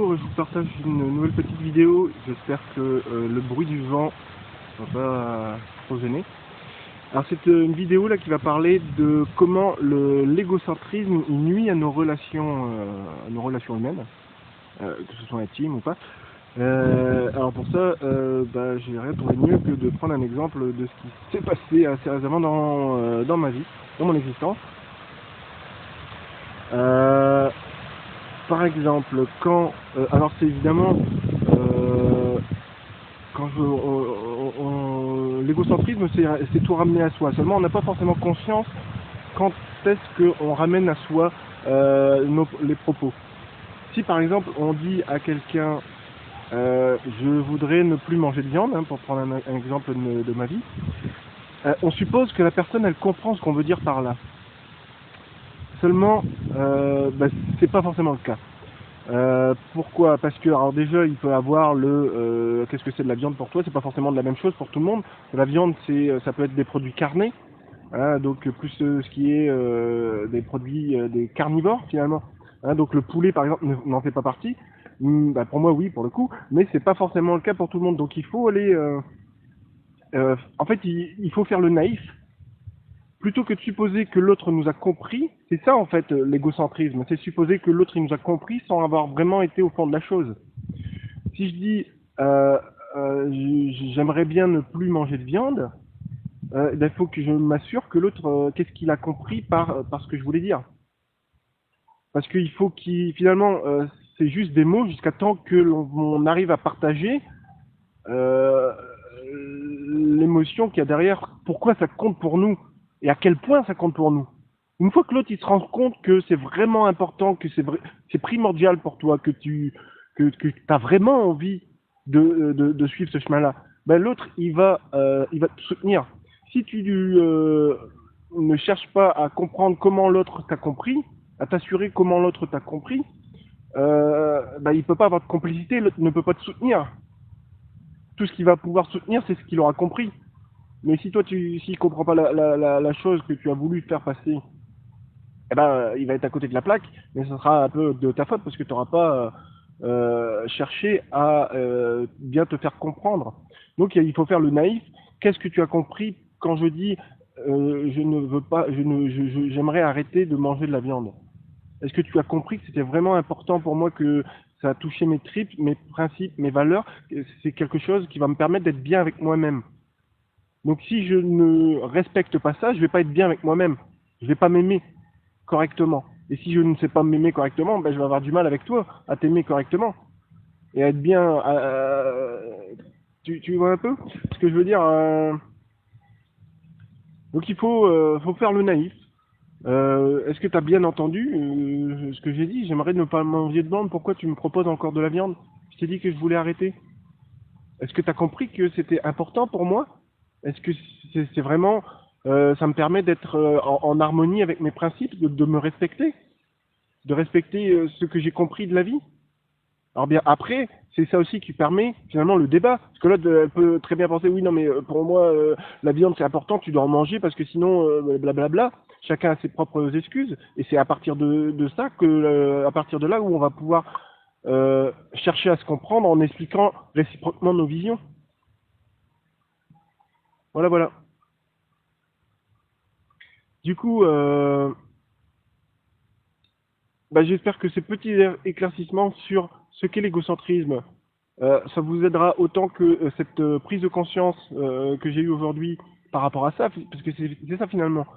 bonjour, je vous partage une nouvelle petite vidéo. J'espère que le bruit du vent ne va pas trop gêner. Alors c'est une vidéo là qui va parler de comment l'égocentrisme nuit à nos relations humaines, que ce soit intime ou pas. Alors pour ça, j'ai rien trouvé mieux que de prendre un exemple de ce qui s'est passé assez récemment dans ma vie, dans mon existence. Par exemple, quand, alors c'est évidemment, quand l'égocentrisme, c'est tout ramener à soi. Seulement, on n'a pas forcément conscience quand est-ce qu'on ramène à soi les propos. Si par exemple, on dit à quelqu'un, je voudrais ne plus manger de viande, hein, pour prendre un exemple de ma vie, on suppose que la personne, elle comprend ce qu'on veut dire par là. Seulement, c'est pas forcément le cas. Pourquoi? Parce que, alors déjà, il peut avoir qu'est-ce que c'est de la viande pour toi? C'est pas forcément de la même chose pour tout le monde. La viande, ça peut être des produits carnés, hein, donc plus ce qui est des produits des carnivores finalement. Hein, donc le poulet, par exemple, n'en fait pas partie. Pour moi, oui, pour le coup, mais c'est pas forcément le cas pour tout le monde. Donc il faut aller, en fait, il faut faire le naïf. Plutôt que de supposer que l'autre nous a compris, c'est ça en fait l'égocentrisme, c'est supposer que l'autre nous a compris sans avoir vraiment été au fond de la chose. Si je dis j'aimerais bien ne plus manger de viande, il faut que je m'assure que l'autre, qu'est-ce qu'il a compris par ce que je voulais dire. Parce qu'il faut finalement, c'est juste des mots jusqu'à temps que l'on arrive à partager euh, l'émotion qu'il y a derrière, pourquoi ça compte pour nous et à quel point ça compte pour nous. Une fois que l'autre il se rend compte que c'est vraiment important, que c'est primordial pour toi, que tu as vraiment envie de suivre ce chemin-là, l'autre il va te soutenir. Si tu ne cherches pas à comprendre comment l'autre t'a compris, à t'assurer comment l'autre t'a compris, il peut pas avoir de complicité, l'autre ne peut pas te soutenir. Tout ce qu'il va pouvoir soutenir, c'est ce qu'il aura compris. Mais si toi, s'il comprend pas la chose que tu as voulu faire passer, il va être à côté de la plaque, mais ce sera un peu de ta faute parce que tu n'auras pas cherché à bien te faire comprendre. Donc il faut faire le naïf. Qu'est-ce que tu as compris quand je dis je ne veux pas, j'aimerais arrêter de manger de la viande? Est-ce que tu as compris que c'était vraiment important pour moi, que ça a touché mes tripes, mes principes, mes valeurs? C'est quelque chose qui va me permettre d'être bien avec moi-même. Donc si je ne respecte pas ça, je vais pas être bien avec moi-même. Je vais pas m'aimer correctement. Et si je ne sais pas m'aimer correctement, je vais avoir du mal avec toi à t'aimer correctement et à être bien. Tu vois un peu ce que je veux dire? Donc il faut faire le naïf. Est-ce que tu as bien entendu ce que j'ai dit? J'aimerais ne pas manger de viande. Pourquoi tu me proposes encore de la viande? Je t'ai dit que je voulais arrêter. Est-ce que tu as compris que c'était important pour moi? Est-ce que c'est vraiment... ça me permet d'être en harmonie avec mes principes, de me respecter, de respecter ce que j'ai compris de la vie? Alors bien après, c'est ça aussi qui permet finalement le débat. Parce que là, elle peut très bien penser, oui, non, mais pour moi, la viande c'est important, tu dois en manger parce que sinon, blablabla. Chacun a ses propres excuses. Et c'est à partir de ça que, à partir de là où on va pouvoir chercher à se comprendre en expliquant réciproquement nos visions. Voilà, voilà. Du coup, j'espère que ces petits éclaircissements sur ce qu'est l'égocentrisme, ça vous aidera autant que cette prise de conscience que j'ai eue aujourd'hui par rapport à ça, parce que c'est ça finalement.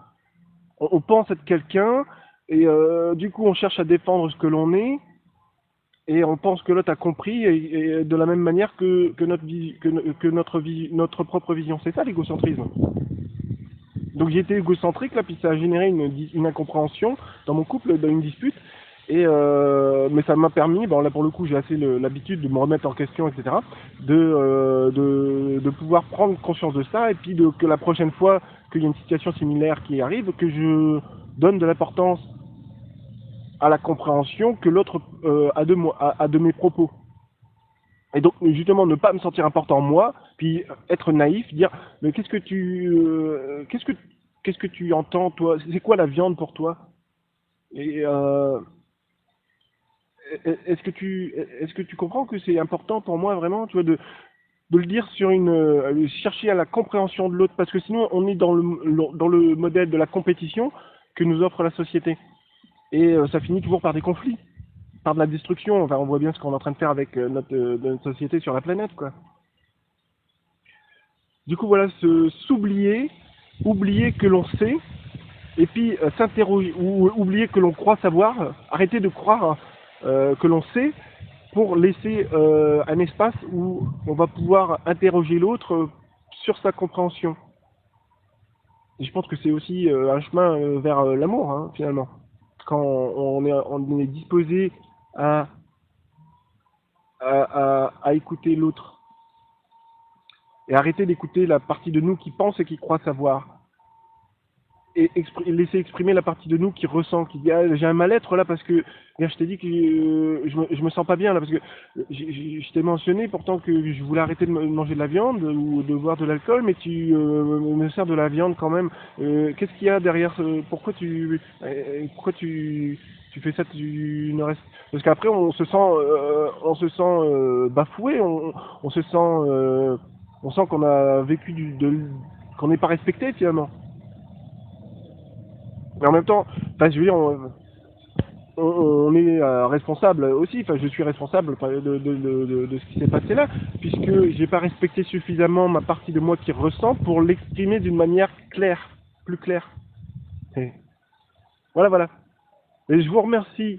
On pense être quelqu'un, et du coup on cherche à défendre ce que l'on est, et on pense que l'autre a compris, et de la même manière que notre propre vision. C'est ça l'égocentrisme. Donc j'ai été égocentrique là, puis ça a généré une incompréhension dans mon couple, dans une dispute. Mais ça m'a permis, là pour le coup j'ai assez l'habitude de me remettre en question, etc., de pouvoir prendre conscience de ça, et puis que la prochaine fois qu'il y a une situation similaire qui arrive, que je donne de l'importance à la compréhension que l'autre a de mes propos. Et donc justement ne pas me sentir important moi, puis être naïf, dire mais qu'est-ce que tu entends toi? C'est quoi la viande pour toi? Et est-ce que tu comprends que c'est important pour moi vraiment, tu vois, de le dire sur chercher à la compréhension de l'autre, parce que sinon on est dans le modèle de la compétition que nous offre la société. Et ça finit toujours par des conflits, par de la destruction. Enfin, on voit bien ce qu'on est en train de faire avec notre société sur la planète, quoi. Du coup, voilà, s'oublier, oublier que l'on sait, et puis s'interroger, ou oublier que l'on croit savoir, arrêter de croire que l'on sait, pour laisser un espace où on va pouvoir interroger l'autre sur sa compréhension. Et je pense que c'est aussi un chemin vers l'amour, hein, finalement. Quand on est disposé à, à écouter l'autre et arrêter d'écouter la partie de nous qui pense et qui croit savoir. Et laisser exprimer la partie de nous qui ressent, qui dit ah, j'ai un mal-être là parce que je t'ai dit que je me sens pas bien là parce que je t'ai mentionné pourtant que je voulais arrêter de manger de la viande ou de boire de l'alcool, mais tu me sers de la viande quand même. Qu'est-ce qu'il y a derrière pourquoi tu fais ça, tu ne restes parce qu'après on se sent bafoué, on se sent on sent qu'on a vécu qu'on n'est pas respecté finalement. Mais en même temps, enfin, je veux dire, on est responsable aussi. Enfin, je suis responsable de ce qui s'est passé là, puisque j'ai pas respecté suffisamment ma partie de moi qui ressent pour l'exprimer d'une manière claire, plus claire. Et voilà, voilà. Et je vous remercie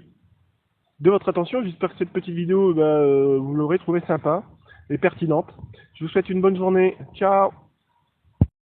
de votre attention. J'espère que cette petite vidéo, vous l'aurez trouvée sympa et pertinente. Je vous souhaite une bonne journée. Ciao!